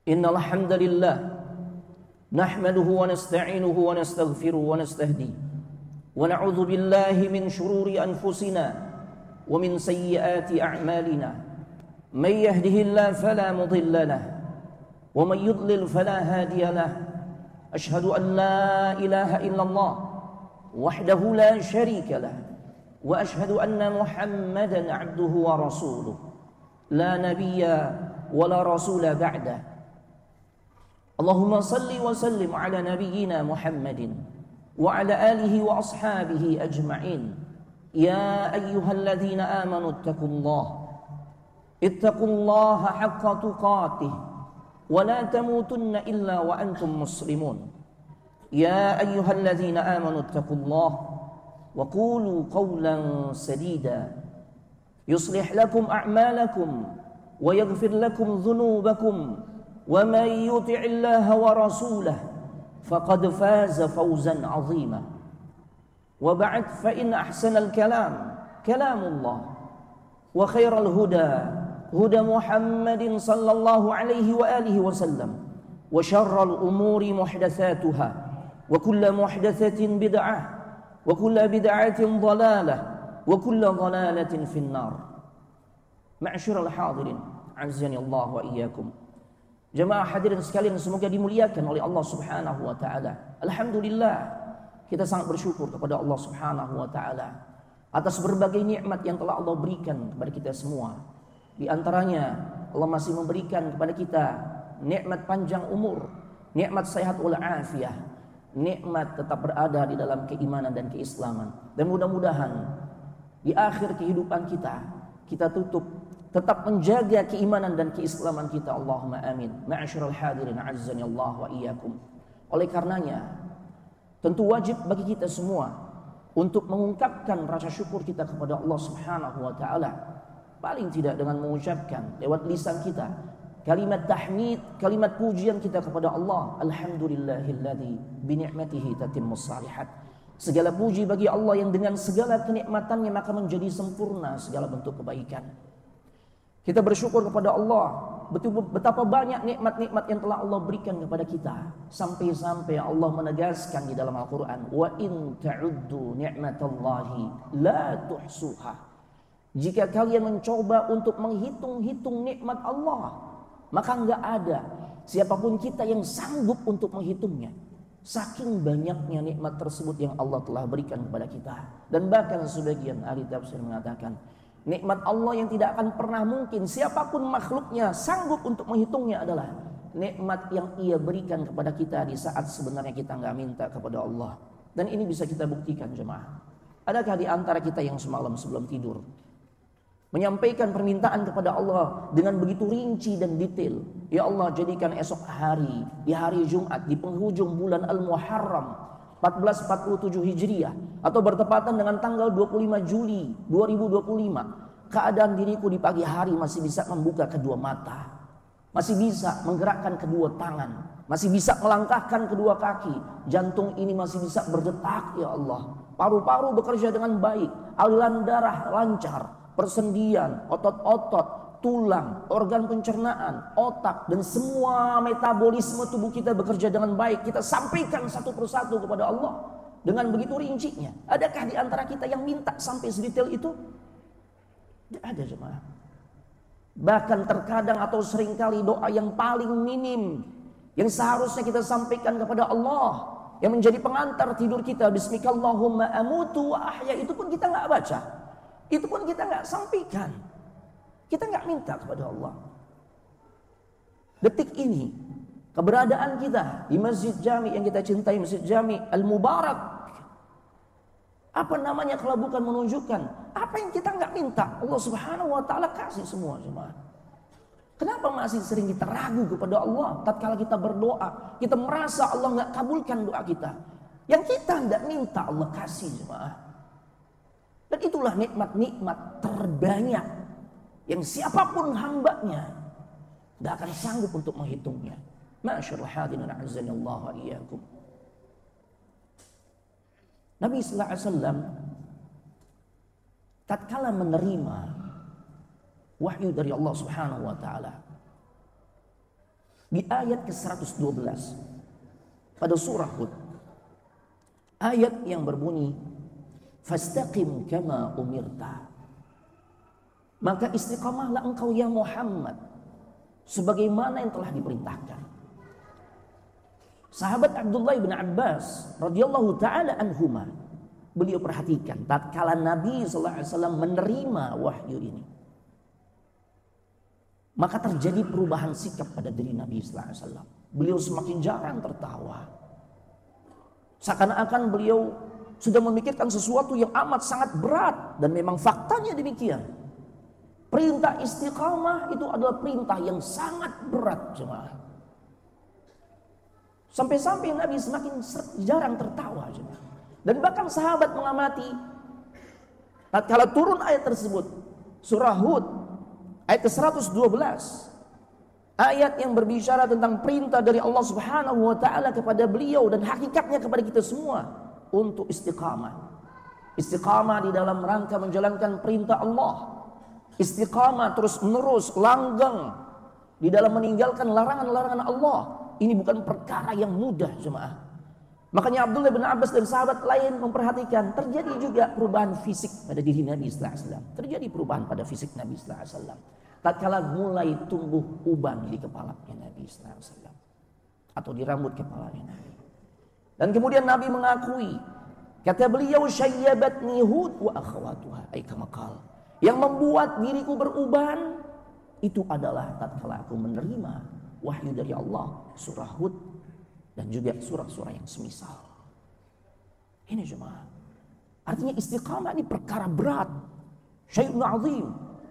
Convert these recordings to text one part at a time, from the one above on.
Innal hamdalillah nahmaduhu wa nasta'inuhu wa nastaghfiruhu wa nastahdi wa na'udzu billahi min shururi anfusina wa min sayyiati a'malina may yahdihillahu fala mudilla lahu wa may yudlil fala hadiya lahu ashhadu an la ilaha illallah wahdahu la syarika lahu wa ashhadu anna Muhammadan 'abduhu wa rasuluh la nabiyya wa la rasula ba'da. Allahumma salli wa sallim ala nabiyyina Muhammadin wa ala alihi wa ashabihi ajma'in. Ya ayyuhalladzina amanu ittaqullaha haqqa tuqatih wa la tamutunna illa wa antum muslimun. Ya ayyuhalladzina amanu ittaqullaha wa qulu qawlan sadida yuslih lakum a'malakum wa yaghfir lakum dhunubakum wa may yuti'illaha wa rasulahu faqad faza fawzan 'azima. Wa ba'd fa in ahsanal kalam kalamullah wa khairal huda huda Muhammadin sallallahu alaihi wa alihi wasallam wa syarral umuri muhdatsatuha wa kullu muhdatsatin bid'ah wa kullu bid'atin dhalalah wa kullu dhalalatin finnar. Ma'syiral hadirin azani Allah wa iyyakum. Jemaah hadirin sekalian, semoga dimuliakan oleh Allah Subhanahu wa taala. Alhamdulillah, kita sangat bersyukur kepada Allah Subhanahu wa taala atas berbagai nikmat yang telah Allah berikan kepada kita semua. Di antaranya Allah masih memberikan kepada kita nikmat panjang umur, nikmat sehat wal afiyah, nikmat tetap berada di dalam keimanan dan keislaman. Dan mudah-mudahan di akhir kehidupan kita tutup tetap menjaga keimanan dan keislaman kita. Allahumma amin. Ma'asyiral hadirin azzani Allah wa iyyakum. Oleh karenanya tentu wajib bagi kita semua untuk mengungkapkan rasa syukur kita kepada Allah Subhanahu wa taala, paling tidak dengan mengucapkan lewat lisan kita kalimat tahmid, kalimat pujian kita kepada Allah. Alhamdulillahilladzi bi ni'matihi tatimmus shalihat. Segala puji bagi Allah yang dengan segala kenikmatannya maka menjadi sempurna segala bentuk kebaikan. Kita bersyukur kepada Allah betapa banyak nikmat-nikmat yang telah Allah berikan kepada kita, sampai-sampai Allah menegaskan di dalam Al-Qur'an, wa in ta'uddu ni'matallahi la tuhsuha. Jika kalian mencoba untuk menghitung-hitung nikmat Allah, maka enggak ada siapapun kita yang sanggup untuk menghitungnya. Saking banyaknya nikmat tersebut yang Allah telah berikan kepada kita. Dan bahkan sebagian ahli tafsir mengatakan nikmat Allah yang tidak akan pernah mungkin siapapun makhluknya sanggup untuk menghitungnya adalah nikmat yang Ia berikan kepada kita di saat sebenarnya kita nggak minta kepada Allah. Dan ini bisa kita buktikan jemaah. Adakah di antara kita yang semalam sebelum tidur menyampaikan permintaan kepada Allah dengan begitu rinci dan detail? Ya Allah, jadikan esok hari di hari Jumat di penghujung bulan Al-Muharram 1447 Hijriah atau bertepatan dengan tanggal 25 Juli 2025, keadaan diriku di pagi hari masih bisa membuka kedua mata, masih bisa menggerakkan kedua tangan, masih bisa melangkahkan kedua kaki, jantung ini masih bisa berdetak ya Allah, paru-paru bekerja dengan baik, aliran darah lancar, persendian, otot-otot, tulang, organ pencernaan, otak, dan semua metabolisme tubuh kita bekerja dengan baik. Kita sampaikan satu persatu kepada Allah dengan begitu rincinya. Adakah di antara kita yang minta sampai sedetail itu? Tidak ada jemaah. Bahkan terkadang atau seringkali doa yang paling minim yang seharusnya kita sampaikan kepada Allah, yang menjadi pengantar tidur kita, bismikallahumma amutu wa ahya, itu pun kita nggak baca, itu pun kita nggak sampaikan. Kita nggak minta kepada Allah. Detik ini keberadaan kita di Masjid Jami yang kita cintai, Masjid Jami Al-Mubarak, apa namanya kalau bukan menunjukkan apa yang kita nggak minta Allah Subhanahu wa taala kasih semua jemaah. Kenapa masih sering kita ragu kepada Allah tatkala kita berdoa, kita merasa Allah nggak kabulkan doa kita? Yang kita nggak minta Allah kasih jemaah. Dan itulah nikmat-nikmat terbanyak yang siapapun hambanya tidak akan sanggup untuk menghitungnya. Ma'asyiral hadirin a'azzani Allah wa iyyakum. Nabi sallallahu alaihi wasallam tatkala menerima wahyu dari Allah Subhanahu wa taala, Di ayat ke-112 pada surah Hud, ayat yang berbunyi fastaqim kama umirta, maka istiqamahlah engkau ya Muhammad sebagaimana yang telah diperintahkan. Sahabat Abdullah bin Abbas radhiyallahu taala anhuma, beliau perhatikan tatkala Nabi sallallahu alaihi wasallam menerima wahyu ini, maka terjadi perubahan sikap pada diri Nabi sallallahu alaihi wasallam. Beliau semakin jarang tertawa. Seakan-akan beliau sudah memikirkan sesuatu yang amat sangat berat, dan memang faktanya demikian. Perintah istiqamah itu adalah perintah yang sangat berat, jemaah. Sampai-sampai Nabi semakin jarang tertawa, jemaah. Dan bahkan sahabat mengamati tatkala turun ayat tersebut, surah Hud ayat ke-112, ayat yang berbicara tentang perintah dari Allah Subhanahu wa taala kepada beliau dan hakikatnya kepada kita semua untuk istiqamah. Istiqamah di dalam rangka menjalankan perintah Allah. Istiqamah terus-menerus langgeng di dalam meninggalkan larangan-larangan Allah. Ini bukan perkara yang mudah, jemaah. Makanya Abdullah bin Abbas dan sahabat lain memperhatikan terjadi juga perubahan fisik pada diri Nabi sallallahu alaihi wasallam. Terjadi perubahan pada fisik Nabi sallallahu alaihi wasallam tatkala mulai tumbuh uban di kepalanya Nabi sallallahu alaihi wasallam atau di rambut kepalanya Nabi. Dan kemudian Nabi mengakui, kata beliau, syayyabatni Hud wa akhawatuha, ay kama qala, yang membuat diriku beruban itu adalah tatkala aku menerima wahyu dari Allah, surah Hud dan juga surah-surah yang semisal. Ini jemaah. Artinya istiqamah ini perkara berat. Syai'un azim,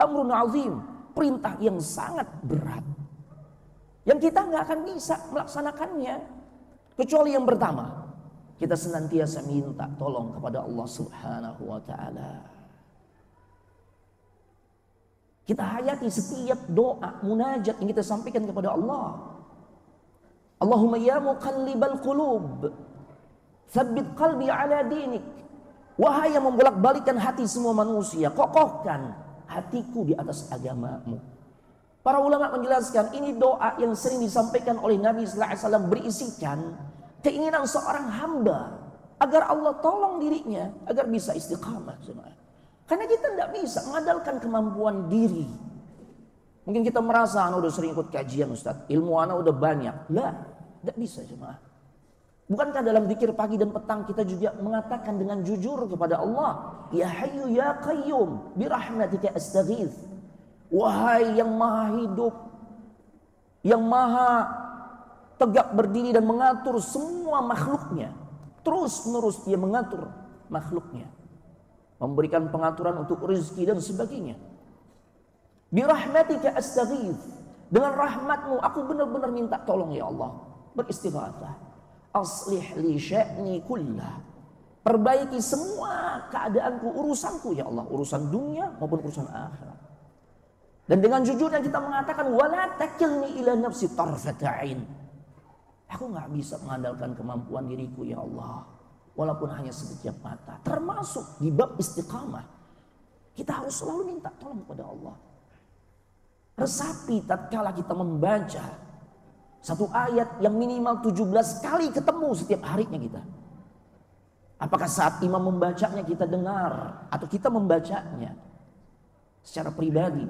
amrun azim, perintah yang sangat berat. Yang kita nggak akan bisa melaksanakannya kecuali yang pertama, kita senantiasa minta tolong kepada Allah Subhanahu wa taala. Kita hayati setiap doa, munajat yang kita sampaikan kepada Allah. Allahumma ya muqallibal qulub, tsabbit qalbi ala dinik. Wahai yang membolak-balikan hati semua manusia, kokohkan hatiku di atas agamamu. Para ulama menjelaskan ini doa yang sering disampaikan oleh Nabi sallallahu alaihi wasallam berisikan keinginan seorang hamba agar Allah tolong dirinya agar bisa istiqamah. Karena kita tidak bisa mengandalkan kemampuan diri. Mungkin kita merasa udah sering ikut kajian Ustaz, ilmu anak udah banyak. Lah, tidak bisa jemaah. Bukankah dalam zikir pagi dan petang kita juga mengatakan dengan jujur kepada Allah, ya hayyu ya qayyum bi rahmatika astaghits. Wahai yang maha hidup, yang maha tegak berdiri dan mengatur semua makhluknya, terus-menerus dia mengatur makhluknya, memberikan pengaturan untuk rezeki dan sebagainya. Bi rahmatika astaghits, dengan rahmatmu aku benar-benar minta tolong ya Allah. Beristighatsah. Aslih li sya'ni kullah, perbaiki semua keadaanku, urusanku ya Allah, urusan dunia maupun urusan akhirat. Dan dengan jujurnya kita mengatakan wala takilni ila nafsi tarfata ain, aku nggak bisa mengandalkan kemampuan diriku ya Allah, walaupun hanya sekejap mata. Termasuk di bab istiqamah, kita harus selalu minta tolong kepada Allah. Resapi tatkala kita membaca satu ayat yang minimal 17 kali ketemu setiap harinya kita. Apakah saat imam membacanya kita dengar atau kita membacanya secara pribadi?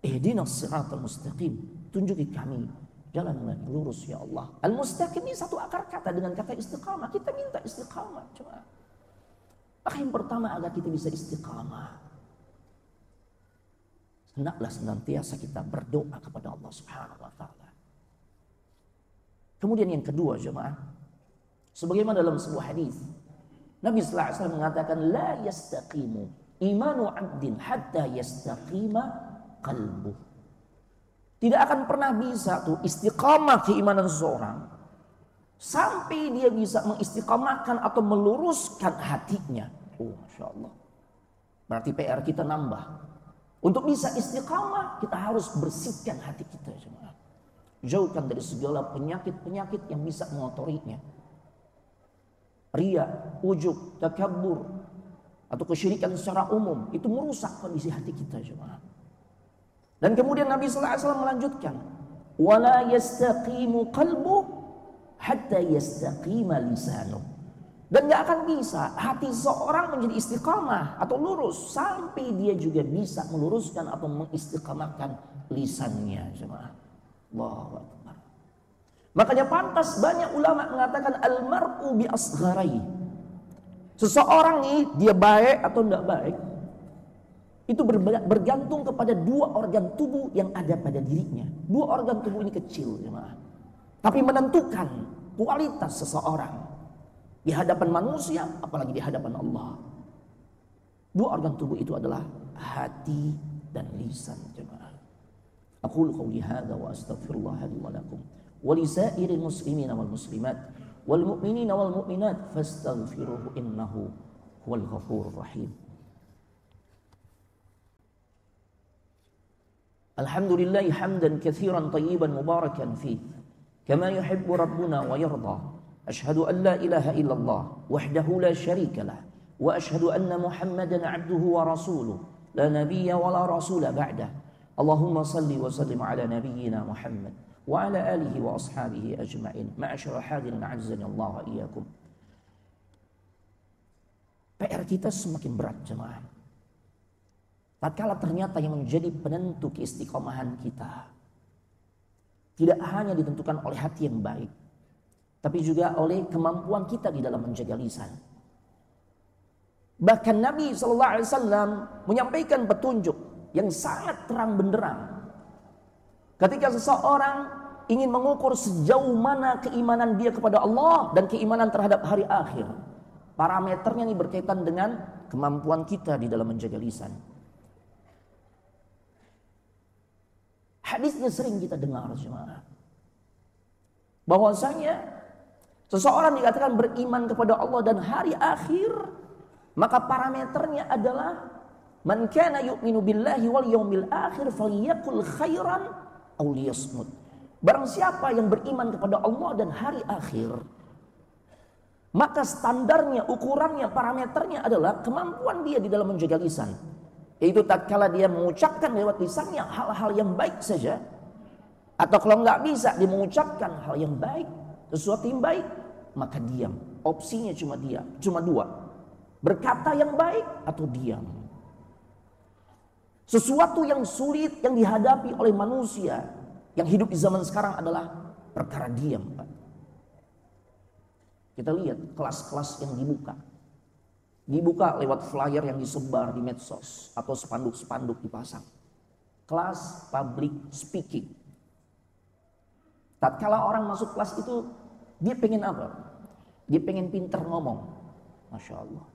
Ihdinas siratal mustaqim, tunjuki kami jalan yang lurus ya Allah. Al-mustaqim ini satu akar kata dengan kata istiqamah. Kita minta istiqamah. Coba. Maka yang pertama agar kita bisa istiqamah, hendaklah senantiasa kita berdoa kepada Allah Subhanahu wa taala. Kemudian yang kedua jemaah, sebagaimana dalam sebuah hadis Nabi sallallahu alaihi wasallam mengatakan la yastaqimu imanu 'abdin hatta yastaqima qalbuh. Tidak akan pernah bisa tuh istiqamah keimanan seseorang sampai dia bisa mengistiqamahkan atau meluruskan hatinya. Oh, Masya Allah. Berarti PR kita nambah. Untuk bisa istiqamah, kita harus bersihkan hati kita. Jauhkan dari segala penyakit-penyakit yang bisa mengotorinya. Riya, ujub, takabur, atau kesyirikan secara umum, itu merusak kondisi hati kita. Dan kemudian Nabi sallallahu alaihi wasallam melanjutkan, wala yastaqimu qalbu hatta yastaqima lisanu. Dan gak akan bisa hati seorang menjadi istiqamah atau lurus sampai dia juga bisa meluruskan atau mengistiqamahkan lisannya. Allahu Akbar. Makanya pantas banyak ulama mengatakan al-mar'u bi asgharai. Seseorang nih dia baik atau tidak baik itu bergantung kepada dua organ tubuh yang ada pada dirinya. Dua organ tubuh ini kecil, jemaah, tapi menentukan kualitas seseorang di hadapan manusia, apalagi di hadapan Allah. Dua organ tubuh itu adalah hati dan lisan, jemaah. Aqulu qouli hadza wa astaghfirullah li wa lakum wa li sa'iril muslimin wal muslimat wal mu'minina wal mu'minat fastaghfiruhu innahu huwal ghafurur rahim. Alhamdulillah hamdan katsiran tayyiban mubarakan fih kama yuhibbu rabbuna wa yarda. Asyhadu an la ilaha illallah wahdahu la syarika lah wa asyhadu anna Muhammadan abduhu wa rasuluh la nabiyya wa la rasula ba'dah. Allahumma salli wa sallim ala nabiyyina Muhammad wa ala alihi wa ashabihi ajma'in. Ma'asyara hadirin azzani Allah wa iyyakum. PR kita semakin berat, jemaah. Tatkala ternyata yang menjadi penentu keistiqomahan kita tidak hanya ditentukan oleh hati yang baik, tapi juga oleh kemampuan kita di dalam menjaga lisan. Bahkan Nabi SAW menyampaikan petunjuk yang sangat terang benderang. Ketika seseorang ingin mengukur sejauh mana keimanan dia kepada Allah dan keimanan terhadap hari akhir, parameternya ini berkaitan dengan kemampuan kita di dalam menjaga lisan. Hadisnya sering kita dengar, jemaah, bahwasanya seseorang dikatakan beriman kepada Allah dan hari akhir, maka parameternya adalah man kana yu'minu billahi wal yaumil akhir falyaqul khairan aw liyasmut. Barang siapa yang beriman kepada Allah dan hari akhir, maka standarnya, ukurannya, parameternya adalah kemampuan dia di dalam menjaga lisan. Yaitu tatkala dia mengucapkan lewat lisannya hal-hal yang baik saja, atau kalau nggak bisa dia mengucapkan hal yang baik, sesuatu yang baik, maka diam. Opsinya cuma dua. Berkata yang baik atau diam. Sesuatu yang sulit yang dihadapi oleh manusia yang hidup di zaman sekarang adalah perkara diam, Pak. Kita lihat kelas-kelas yang dibuka lewat flyer yang disebar di medsos atau spanduk-spanduk dipasang. Kelas public speaking. Tatkala orang masuk kelas itu, dia pengen apa? Dia pengen pinter ngomong. Masya Allah.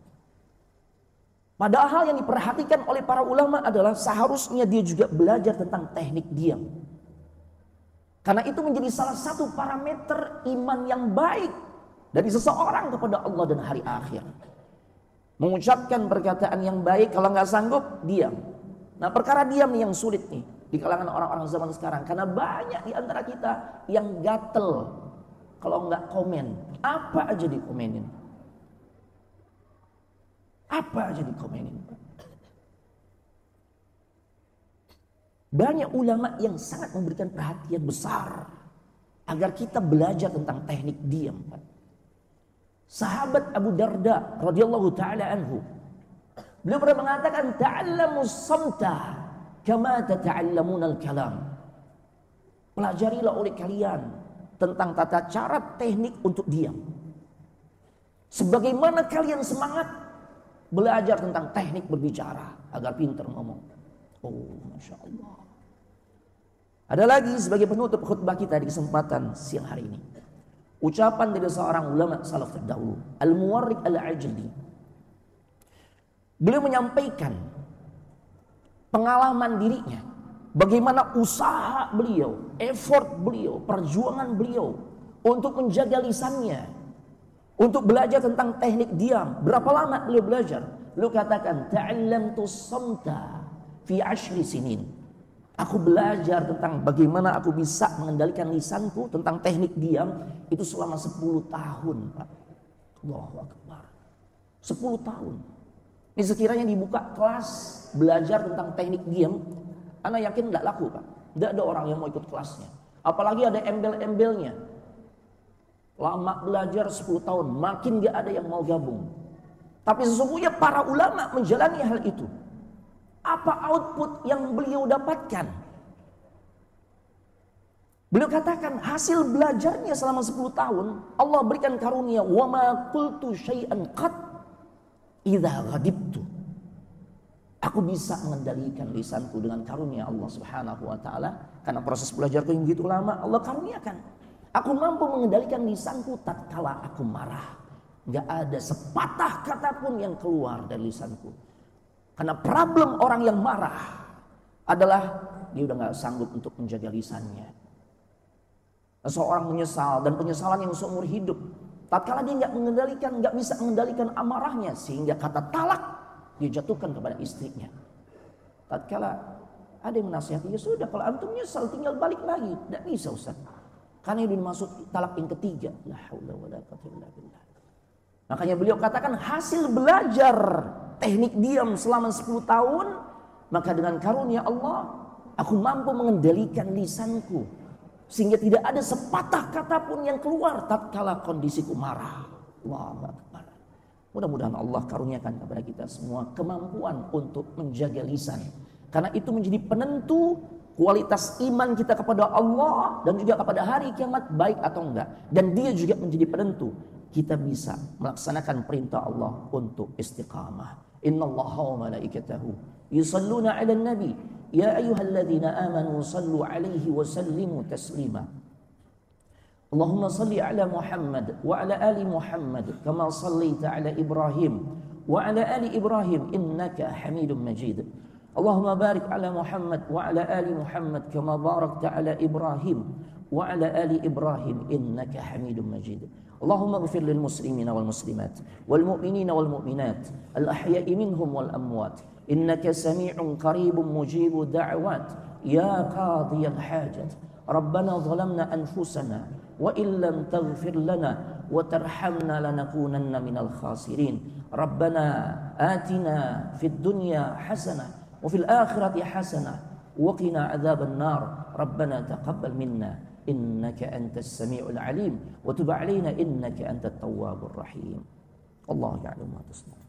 Padahal yang diperhatikan oleh para ulama adalah seharusnya dia juga belajar tentang teknik diam. Karena itu menjadi salah satu parameter iman yang baik dari seseorang kepada Allah dan hari akhir. Mengucapkan perkataan yang baik, kalau nggak sanggup, diam. Nah, perkara diam nih yang sulit nih di kalangan orang-orang zaman sekarang. Karena banyak di antara kita yang gatel kalau nggak komen. Apa aja dikomenin. Apa aja dikomenin. Banyak ulama yang sangat memberikan perhatian besar agar kita belajar tentang teknik diam. Sahabat Abu Darda radhiyallahu taala anhu, beliau pernah mengatakan, ta'allamus samta kama tata'allamunal kalam. Pelajarilah oleh kalian tentang tata cara teknik untuk diam, sebagaimana kalian semangat belajar tentang teknik berbicara agar pintar ngomong. Oh, Masya Allah. Ada lagi sebagai penutup khutbah kita di kesempatan siang hari ini, ucapan dari seorang ulama salaf terdahulu, Al-Muwarriq Al-Ajli. Beliau menyampaikan pengalaman dirinya, bagaimana usaha beliau, effort beliau, perjuangan beliau untuk menjaga lisannya, untuk belajar tentang teknik diam. Berapa lama beliau belajar? Beliau katakan, ta'allamtu samta fi 10 sinin. Aku belajar tentang bagaimana aku bisa mengendalikan lisanku, tentang teknik diam itu selama 10 tahun, Pak. Allahu Akbar. 10 tahun. Ini sekiranya dibuka kelas belajar tentang teknik diam, ana yakin tidak laku, Pak. Tidak ada orang yang mau ikut kelasnya. Apalagi ada embel-embelnya. Lama belajar 10 tahun, makin gak ada yang mau gabung. Tapi sesungguhnya para ulama menjalani hal itu. Apa output yang beliau dapatkan? Beliau katakan hasil belajarnya selama 10 tahun, Allah berikan karunia, wa ma qultu syai'an qat idza ghadibtu. Aku bisa mengendalikan lisanku dengan karunia Allah Subhanahu wa taala, karena proses belajarku yang begitu lama Allah karuniakan. Aku mampu mengendalikan lisanku tatkala aku marah. Gak ada sepatah kata pun yang keluar dari lisanku. Karena problem orang yang marah adalah dia udah gak sanggup untuk menjaga lisannya. Seseorang menyesal, dan penyesalan yang seumur hidup. Tatkala dia gak bisa mengendalikan amarahnya, sehingga kata talak dia jatuhkan kepada istrinya. Tatkala ada yang menasihati, ya sudah kalau antum nyesal tinggal balik lagi. Tidak bisa Ustaz. Karena itu dimaksud talak yang ketiga. La haula wala quwwata illa billah. Makanya beliau katakan hasil belajar teknik diam selama 10 tahun, maka dengan karunia Allah aku mampu mengendalikan lisanku sehingga tidak ada sepatah kata pun yang keluar tatkala kondisiku marah. Allahu akbar. Mudah-mudahan Allah karuniakan kepada kita semua kemampuan untuk menjaga lisan, karena itu menjadi penentu kualitas iman kita kepada Allah dan juga kepada hari kiamat baik atau enggak. Dan dia juga menjadi penentu kita bisa melaksanakan perintah Allah untuk istiqamah. Innallaha wa malaikatahu yusalluna 'alan nabi ya ayyuhalladzina amanu sallu 'alaihi wa sallimu taslima. Allahumma salli 'ala Muhammad wa 'ala ali Muhammad kama sallaita 'ala Ibrahim wa 'ala ali Ibrahim innaka Hamidum Majid. Allahumma barik 'ala Muhammad wa 'ala ali Muhammad kama barakta 'ala Ibrahim wa 'ala ali Ibrahim innaka Hamidum Majid. Allahumma ighfir lil muslimina wal muslimat wal mu'minina wal mu'minat al ahya'i minhum wal amwat innaka sami'un qaribun mujibud da'wat ya qadiyal hajat. Rabbana zalamna anfusana wa illam taghfir lana wa tarhamna lanakunanna minal khasirin. Rabbana atina fid dunya hasanah وفي الآخرة حسنة وقنا عذاب النار ربنا تقبل منا إنك أنت السميع العليم وتب علينا إنك أنت التواب الرحيم. الله يعلم ما تصنعون.